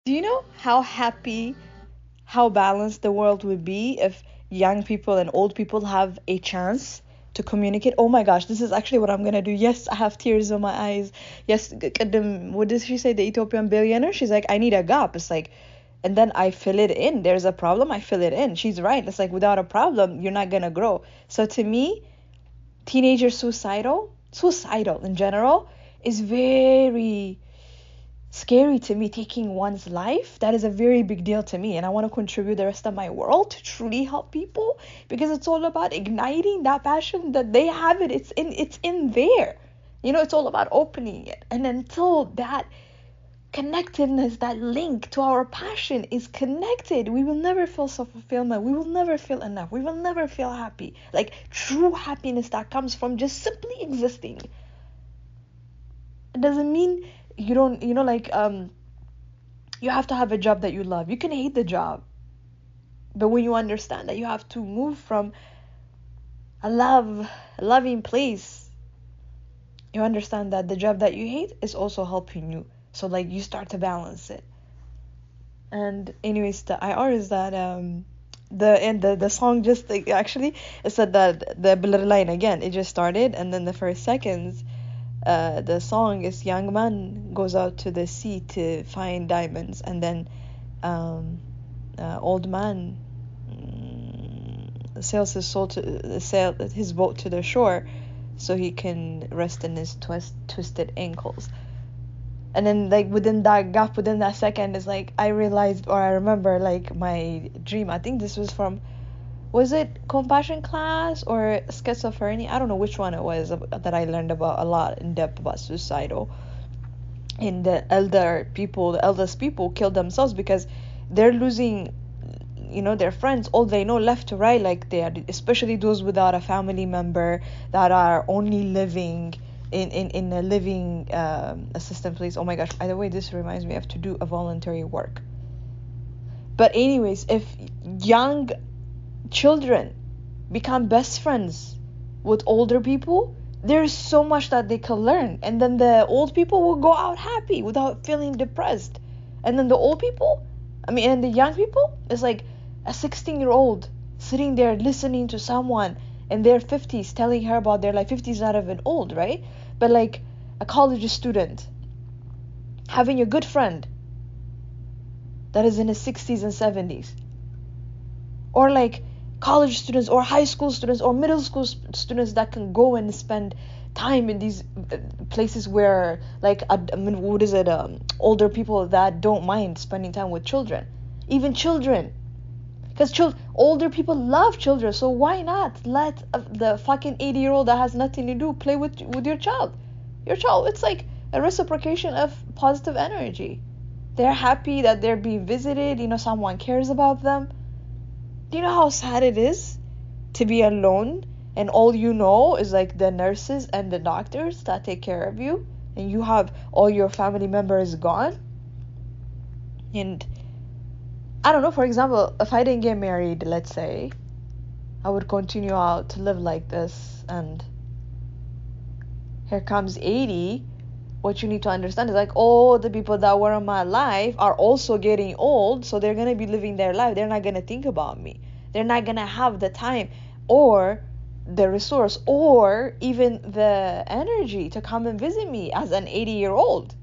Do you know how happy, how balanced the world would be if young people and old people have a chance to communicate? Oh my gosh, this is actually what I'm gonna do. Yes, I have tears in my eyes. Yes, what did she say? The Ethiopian billionaire? She's like, I need a gap. It's like, and then I fill it in. There's a problem, I fill it in. She's right. It's like without a problem, you're not gonna grow. So to me, teenager suicidal in general, is very scary to me. Taking one's life, that is a very big deal to me, and I want to contribute the rest of my world to truly help people, because it's all about igniting that passion that they have. It's in there. It's all about opening it, and until that connectedness, that link to our passion is connected, we will never feel fulfillment, we will never feel enough, we will never feel happy, like true happiness that comes from just simply existing. It doesn't mean you don't, you have to have a job that you love. You can hate the job, but when you understand that you have to move from a loving place, you understand that the job that you hate is also helping you. So like you start to balance it. And anyways, the IR is that the song just like actually it said that the blur line again. It just started, and then the first seconds, the song is young man goes out to the sea to find diamonds, and then old man sails his boat to the shore so he can rest in his twisted ankles. And then like within that gap, within that second, is like I realized, or I remember like my dream. I think this was from, was it compassion class or schizophrenia? I don't know which one it was that I learned about a lot in depth about suicidal. And the eldest people kill themselves because they're losing, their friends, all they know left to right, like they are, especially those without a family member that are only living in a living assistant place. Oh my gosh, by the way, this reminds me I have to do a voluntary work. But anyways, if young children become best friends with older people, there's so much that they can learn, and then the old people will go out happy without feeling depressed. And then the old people, and the young people, is like a 16-year-old sitting there listening to someone in their 50s telling her about their life. 50s not even old, right? But like a college student having a good friend that is in his 60s and 70s, or like college students or high school students or middle school students that can go and spend time in these places where like what is it, older people that don't mind spending time with children, even children, because older people love children. So why not let the fucking 80-year-old that has nothing to do play with your child. It's like a reciprocation of positive energy. They're happy that they're being visited, someone cares about them. Do you know how sad it is to be alone and all you know is like the nurses and the doctors that take care of you, and you have all your family members gone? And I don't know, for example, if I didn't get married, let's say, I would continue out to live like this, and here comes 80. What you need to understand is like all the people that were in my life are also getting old, so they're gonna be living their life. They're not gonna think about me. They're not gonna have the time or the resource or even the energy to come and visit me as an 80-year-old.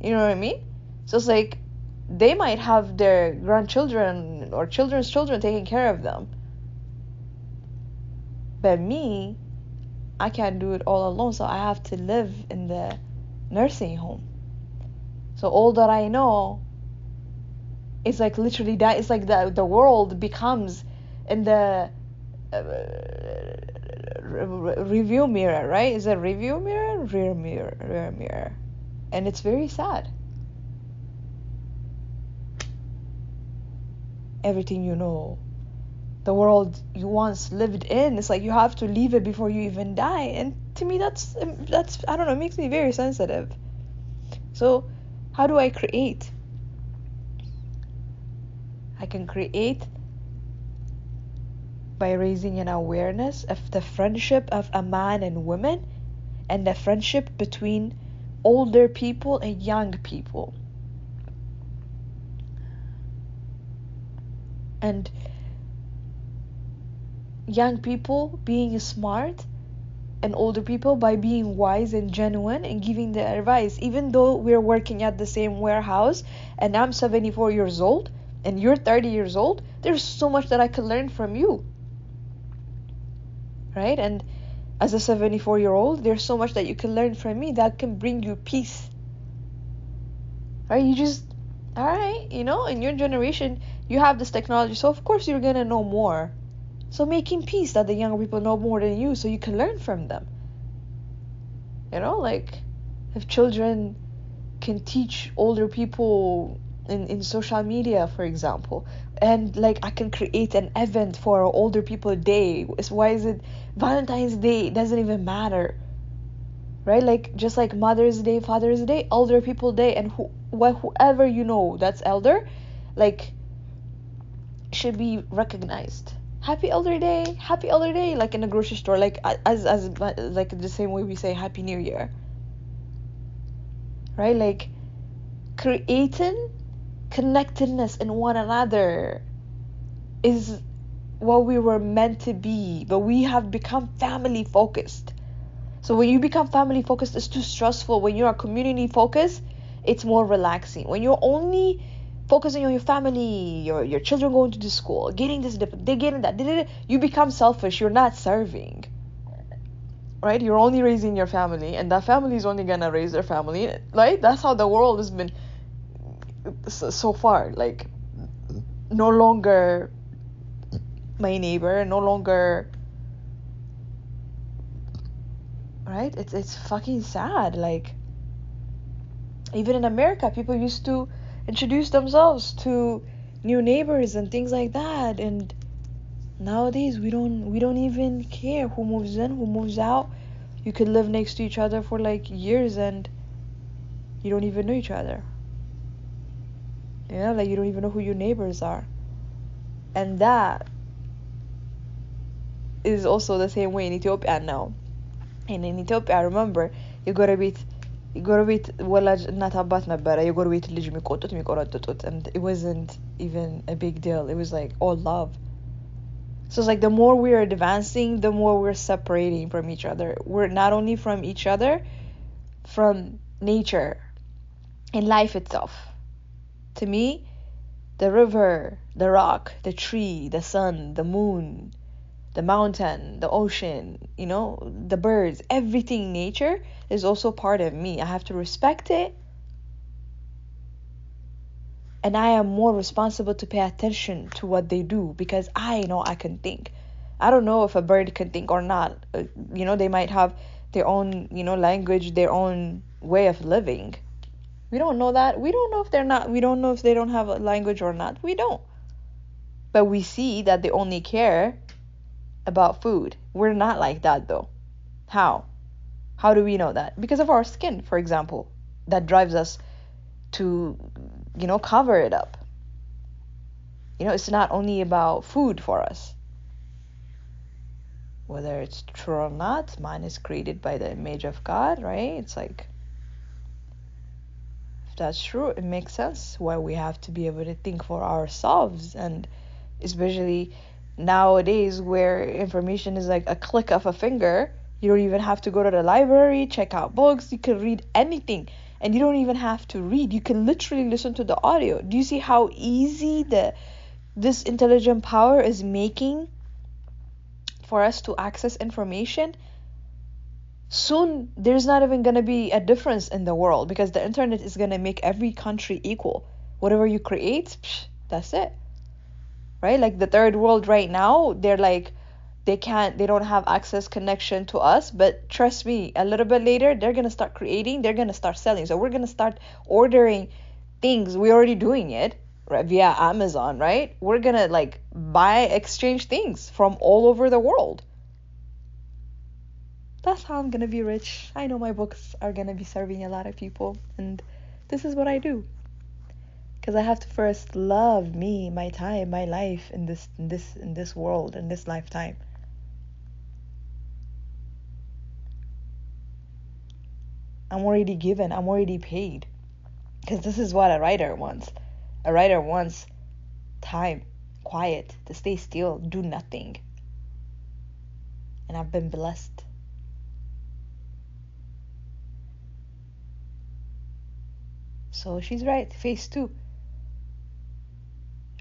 You know what I mean? So it's like they might have their grandchildren or children's children taking care of them, but me, I can't do it all alone, so I have to live in the nursing home. So all that I know is like literally that. It's like the world becomes in the review mirror, right? Is it review mirror, rear mirror, and it's very sad. Everything the world you once lived in, it's like you have to leave it before you even die. And to me, that's I don't know, it makes me very sensitive. So how do I create? I can create by raising an awareness of the friendship of a man and woman, and the friendship between older people and young people. And young people being smart, and older people by being wise and genuine and giving the advice. Even though we're working at the same warehouse and I'm 74 years old and you're 30 years old, there's so much that I can learn from you. Right? And as a 74-year-old, there's so much that you can learn from me that can bring you peace. Right? You just, all right, in your generation, you have this technology, so of course you're going to know more. So making peace that the younger people know more than you so you can learn from them. Like if children can teach older people in social media, for example, and like I can create an event for older people day. Why is it Valentine's Day? It doesn't even matter. Right? Like just like Mother's Day, Father's Day, Older People Day, and whoever that's elder, like should be recognized. Happy Elder Day, like in a grocery store, like as like the same way we say Happy New Year. Right? Like creating connectedness in one another is what we were meant to be, but we have become family focused. So when you become family focused, it's too stressful. When you are community focused, it's more relaxing. When you're only focusing on your family, your children going to the school, getting this, they getting that, you become selfish. You're not serving. Right? You're only raising your family, and that family is only gonna raise their family. Right? That's how the world has been so far. Like no longer my neighbor, no longer. Right? It's fucking sad. Like even in America, people used to introduce themselves to new neighbors and things like that, and nowadays we don't even care who moves in, who moves out. You could live next to each other for like years and you don't even know each other. Like you don't even know who your neighbors are. And that is also the same way in Ethiopia now. And in Ethiopia, I remember የጎረቤት ወላጅ እናት አባት ነበረ የጎረቤት ልጅ የሚቆረጥጡት, and it wasn't even a big deal. It was like all love. So it's like the more we're advancing, the more we're separating from each other. We're not only from each other, from nature and life itself. To me, the river, the rock, the tree, the sun, the moon, the mountain, the ocean, the birds, everything nature is also part of me. I have to respect it. And I am more responsible to pay attention to what they do because I know I can think. I don't know if a bird can think or not. They might have their own, language, their own way of living. We don't know that. We don't know if they don't have a language or not. We don't. But we see that they only care about food. We're not like that though. How do we know that? Because of our skin, for example, that drives us to cover it up. It's not only about food for us. Whether it's true or not, man is created by the image of God, right? It's like, if that's true, it makes sense why we have to be able to think for ourselves. And especially nowadays where information is like a click of a finger, you don't even have to go to the library, check out books, you can read anything. And you don't even have to read. You can literally listen to the audio. Do you see how easy this intelligent power is making for us to access information? Soon, there's not even going to be a difference in the world because the internet is going to make every country equal. Whatever you create, that's it. Right? Like the third world right now, they're like, they don't have access connection to us, but trust me, a little bit later they're going to start creating, they're going to start selling. So we're going to start ordering things. We're already doing it, right, via Amazon, right? We're going to like exchange things from all over the world. That's how I'm going to be rich. I know my books are going to be serving a lot of people, and this is what I do. Because I have to first love me, my time, my life in this world, in this lifetime. I'm already given. I'm already paid. Because this is what a writer wants. A writer wants time, quiet, to stay still, do nothing. And I've been blessed. So she's right, phase 2.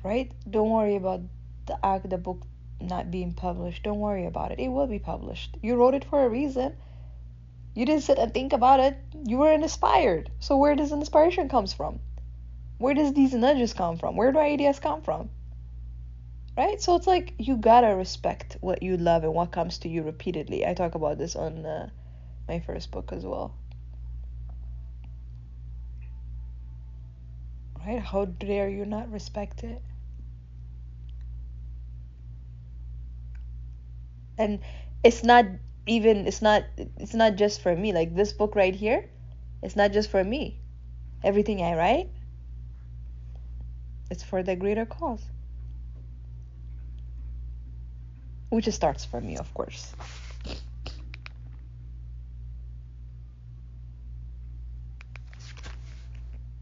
Right? Don't worry about the book not being published. Don't worry about it. It will be published. You wrote it for a reason. You didn't sit and think about it. You were inspired. So where does inspiration comes from? Where does these nudges come from? Where do ideas come from? Right? So it's like you gotta respect what you love and what comes to you repeatedly. I talk about this on my first book as well. Right? How dare you not respect it? And it's not it's not just for me. Like this book right here, it's not just for me. Everything I write, it's for the greater cause. Which starts for me, of course.